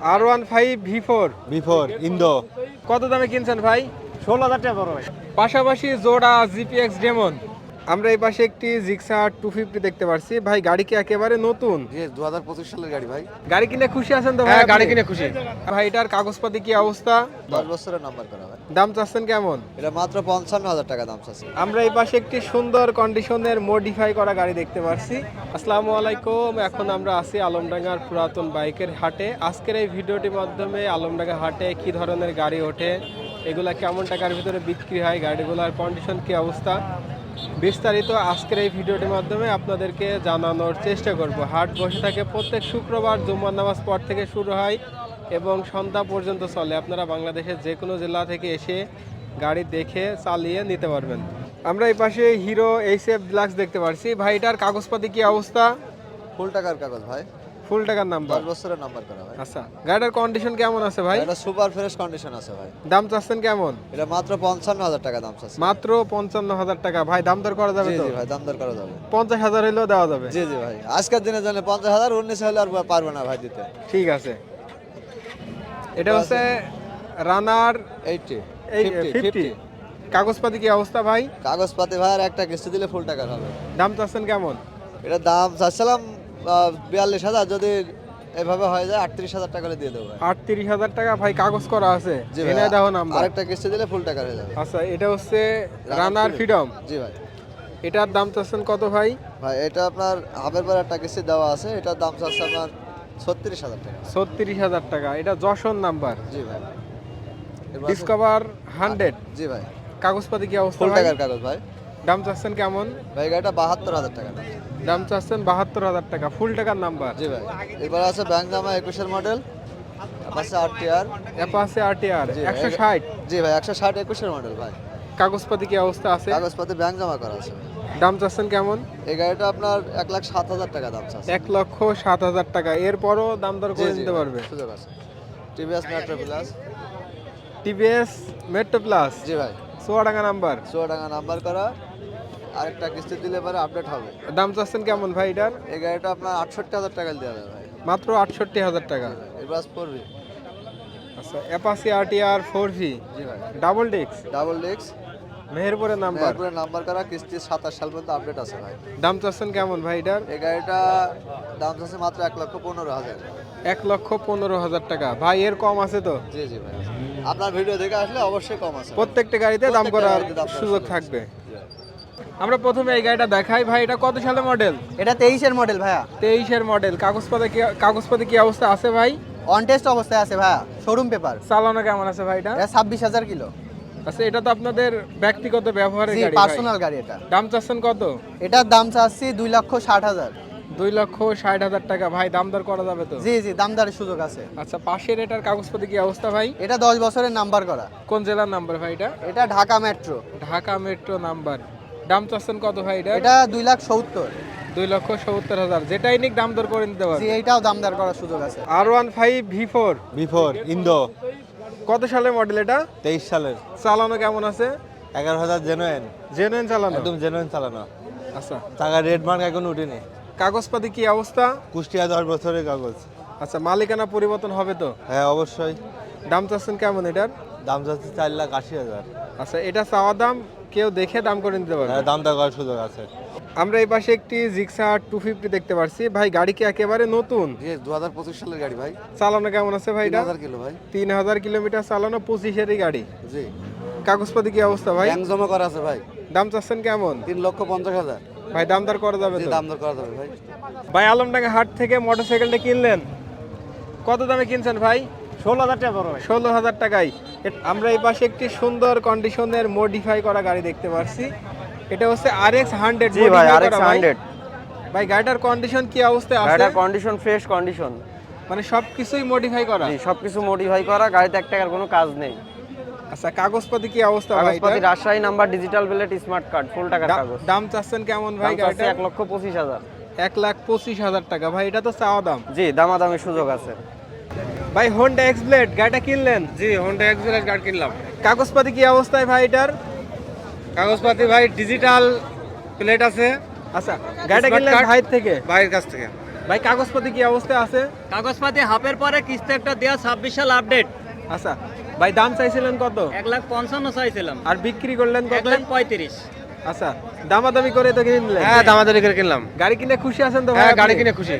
R15 V4 Indo কত দামে কিনছেন ভাই? 16,000 টাকা বড় ভাই। পাশাপাশি জোড়া জিপিএক্স ডেমন। আমরা এই পাশে একটি জিক্সার 250 দেখতে পাচ্ছি ভাই, গাড়ি কি একেবারে নতুন? জি 2025 সালের গাড়ি ভাই। গাড়ি কিনে খুশি আছেন তো ভাই? হ্যাঁ, আপনি? গাড়ি কিনে খুশি। ভাই এটার কাগজপাতি কি অবস্থা? 10 বছরের নাম্বার করা ভাই। দাম চাচ্ছেন কেমন? এটা মাত্র 55,000 টাকা দাম চাচ্ছে। আমরা এই পাশে একটি সুন্দর কন্ডিশনের মডিফাই করা গাড়ি দেখতে পাচ্ছি। আসসালামু আলাইকুম, এখন আমরা আছি আলমডাঙ্গার পুরাতন বাইকের হাটে। আজকের এই ভিডিওটির মাধ্যমে আলমডাঙ্গা হাটে কি ধরনের গাড়ি ওঠে, এগুলা কেমন টাকার ভিতরে বিক্রি হয়, গাড়িগুলোর কন্ডিশন কি অবস্থা, বিস্তারিত আজকের এই ভিডিওটির মাধ্যমে আপনাদেরকে জানানোর চেষ্টা করব। হাট বসে থাকে প্রত্যেক শুক্রবার, জুম্মার নামাজ পর থেকে শুরু হয় এবং সন্ধ্যা পর্যন্ত চলে। আপনারা বাংলাদেশের যে কোনো জেলা থেকে এসে গাড়ি দেখে চালিয়ে নিতে পারবেন। আমরা এই পাশে হিরো এইচএফ ডিলাক্স দেখতে পাচ্ছি ভাই, এটার কাগজপাতি কি অবস্থা? ফুল টাকার কাগজ ভাই। ফুল টাকার নাম্বার। 10 বছরের নাম্বার করা ভাই। আচ্ছা, গাড়িটার কন্ডিশন কেমন আছে ভাই? এটা সুপার ফ্রেশ কন্ডিশন আছে ভাই। দাম চাচ্ছেন কেমন? এটা মাত্র 55,000 টাকা দাম চাচ্ছে। মাত্র 55,000 টাকা। ভাই দাম দর করা যাবে জি তো? জি ভাই, দাম দর করা যাবে। 50,000 হইলেও দেওয়া যাবে? জি জি ভাই, আজকের দিনে জানেন 50,000 19 হলে আর পারবে না ভাই দিতে। ঠিক আছে। এটা হচ্ছে রানার 80 50। কাগজপাতি কি অবস্থা ভাই? কাগজপাতি ভাই আর একটা কিস্তি দিলে ফুল টাকা হবে। দাম চাচ্ছেন কেমন? এটা দাম চাচ্ছিলাম 42,000, যদি এভাবে হয়ে যায় 38,000 টাকা করে দিয়ে দেবো ভাই। 38,000 টাকা। ভাই কাগজ করা আছে? জি ভাই, এনে দাও নাম্বার। আরেকটা কিস্তি দিলে ফুল টাকা হয়ে যাবে। আচ্ছা, এটা হচ্ছে রানার ফ্রিডম। জি ভাই। এটার দাম চাচ্ছেন কত ভাই? ভাই এটা আপনার হাফের পর একটা কিস্তি দেওয়া আছে, এটার দাম চাচ্ছে আপনার 36,000 টাকা। 36,000 টাকা। এটা যশোর নাম্বার। জি ভাই। ডিসকভার 100। জি ভাই। কাগজপাতি কি অবস্থা ফুল ভাই? টাকার কাগজ ভাই। দাম চাচ্ছেন কেমন? ভাই গাড়িটা 72,000 টাকা দাম। দাম চাচ্ছেন 72,000 টাকা। ফুল টাকার নাম্বার। জি ভাই। এবার আছে ব্যাংক জামা 21 এর মডেল, আছে আরটিআর। অ্যাপাচে আরটিআর জি, 160। জি ভাই, 160 21 এর মডেল ভাই। কাগজপাতি কি অবস্থা আছে? কাগজপাতি ব্যাংক জমা করা আছে ভাই। দাম চাচ্ছেন কেমন? এই গাড়িটা আপনার 1,07,000 টাকা দাম চাচ্ছে। 1,07,000 টাকা। এরপরও দাম দর করে নিতে পারবে? সুযোগ আছে। TVS Metro Plus. TVS Metro Plus. জি ভাই। চুয়াডাঙ্গা নাম্বার। চুয়াডাঙ্গা নাম্বার করা, আরেকটা কিস্তি দিলে পরে আপডেট হবে। দাম চাচ্ছেন কেমন ভাই এটার? এই গাড়িটা আপনার 68,000 টাকা দেওয়া যাবে ভাই। মাত্র 68,000 টাকা। এবার পড়বে। আচ্ছা, অ্যাপাচি আরটিআর 4V। জি ভাই। Double disc. Double disc. মেহেরপুরের নাম্বার। মেহেরপুরের নাম্বার করা, কিস্তি 27 সাল পর্যন্ত আপডেট আছে ভাই। দাম চাচ্ছেন কেমন ভাই এটার? এই গাড়িটা দাম আছে মাত্র 1,15,000। 1,15,000 টাকা। ভাই এর কম আছে তো? জি জি ভাই, আপনার ভিডিও দেখে আসলে অবশ্যই কম আছে। প্রত্যেকটা গাড়িতে দাম করার গাড়িতে দাম করার সুযোগ থাকবে। আমরা প্রথমে এই গাড়িটা দেখাই ভাই, এটা কত সালের মডেল? এটা 23-এর মডেল ভাইয়া। 23-এর মডেল। কাগজপাতি কি অবস্থা আছে ভাই? অন টেস্ট অবস্থায় আছে ভাইয়া, শোরুম পেপার। চালানো কেমন আছে ভাই এটা? এটা 26,000 কিলো। আচ্ছা, এটা তো আপনাদের ব্যক্তিগত ব্যবহারের জি, গাড়ি ভাই। পার্সোনাল গাড়ি এটা। দাম চাচ্ছেন কত? এটার দাম চাচ্ছি 2,60,000। 2,60,000 টাকা। ভাই দাম দর করা যাবে তো? জি জি, দামদারের সুযোগ আছে। আচ্ছা, পাশের এটার কাগজপাতি কি অবস্থা ভাই? এটা 10 বছরের নাম্বার করা। কোন জেলার নাম্বার ভাই এটা? এটা Dhaka metro. Dhaka metro number. দাম চাচ্ছেন কত ভাই এটা? এটা 2,70,000। 2,70,000। যেটাই নিক দাম দর করে নিতে জি, পারবে। এইটাও দামদার করার সুযোগ আছে। R15 V4 ইন্দো কত সালের মডেল এটা? 23 সালের। চালানো কেমন আছে? 11,000 জেনুইন। জেনুইন চালানো? একদম জেনুইন চালানো। আচ্ছা, টাকা রেড মার্ক এখন উঠেনি। কাগজপাতি কি অবস্থা? কুষ্টিয়া 10 বছরের কাগজ। আচ্ছা, মালিকানা পরিবর্তন হবে তো? হ্যাঁ অবশ্যই। দাম চাচ্ছেন কেমন এটার? দাম যাচ্ছে 4,80,000। আচ্ছা, এটা চাওয়া দাম, কেউ দেখে দাম করে নিতে পারবে। হ্যাঁ, দাম দর করার সুযোগ আছে। আমরা এই পাশে একটি জিক্সার 250 দেখতে পাচ্ছি ভাই, গাড়ি কি একেবারে নতুন? জি 2025 সালের গাড়ি ভাই। চালানো কেমন আছে ভাই এটা? 3,000 কিলো ভাই। 3,000 কিলোমিটার চালানো, 25-এরই গাড়ি। জি। কাগজপাতি কি অবস্থা ভাই? ব্যাংক জমা করা আছে ভাই। দাম চাচ্ছেন কেমন? 3,50,000। ভাই দাম দর করা যাবে জি, তো? দাম দর করা যাবে ভাই। ভাই আলমডাঙ্গা হাট থেকে মোটরসাইকেলটা কিনলেন, কত দামে কিনছেন ভাই? 16,000 টাকা বড় ভাই। 16,000 টাকায়। আমরা এই পাশে একটি সুন্দর কন্ডিশনের মডিফাই করা গাড়ি দেখতে পাচ্ছি। এটা হচ্ছে RX 100। জি ভাই, RX 100। ভাই গাড়িটার কন্ডিশন কি অবস্থায় আছে? গাড়িটার কন্ডিশন ফ্রেশ কন্ডিশন। মানে সবকিছুই মডিফাই করা? জি, সবকিছু মডিফাই করা, গাড়িতে 1 টাকার কোনো কাজ নেই। আচ্ছা, কাগজপাতি কি অবস্থা ভাই? কাগজপাতি Rajshahi number, digital plate, smart card, full টাকার কাগজ। দাম চাচ্ছেন কেমন ভাই দাম চাচ্ছি গাড়িটা? 1,25,000। 1,25,000 টাকা। ভাই এটা তো চাওয়া দাম। জি, দামাদামির সুযোগ আছে। ভাই হোন্ডা এক্সব্লেড গাড়িটা কিনলেন? জি, হোন্ডা এক্সপ্রেস গাড়ি কিনলাম। কাগজপাতি কি অবস্থায় ভাই এটার? কাগজপাতি ভাই ডিজিটাল প্লেট আছে। আচ্ছা, গাড়িটা কিনলেন Smart card? ভাইয়ের থেকে? ভাইয়ের কাছ থেকে। ভাই কাগজপত্র কি অবস্থায় আছে? কাগজপাতি হাফের পরে কিস্তি একটা দেওয়া 26 সাল আপডেট। আচ্ছা ভাই, দাম চাইছিলেন কত? 1,55,000 চাইছিলাম। আর বিক্রি করলেন কত? 1,35,000। আচ্ছা, দামাদামি করে তো কিনলেন? হ্যাঁ দামাদারি করে কিনলাম। গাড়ি কিনে খুশি আছেন তো ভাই? হ্যাঁ আপনি? গাড়ি কিনে খুশি।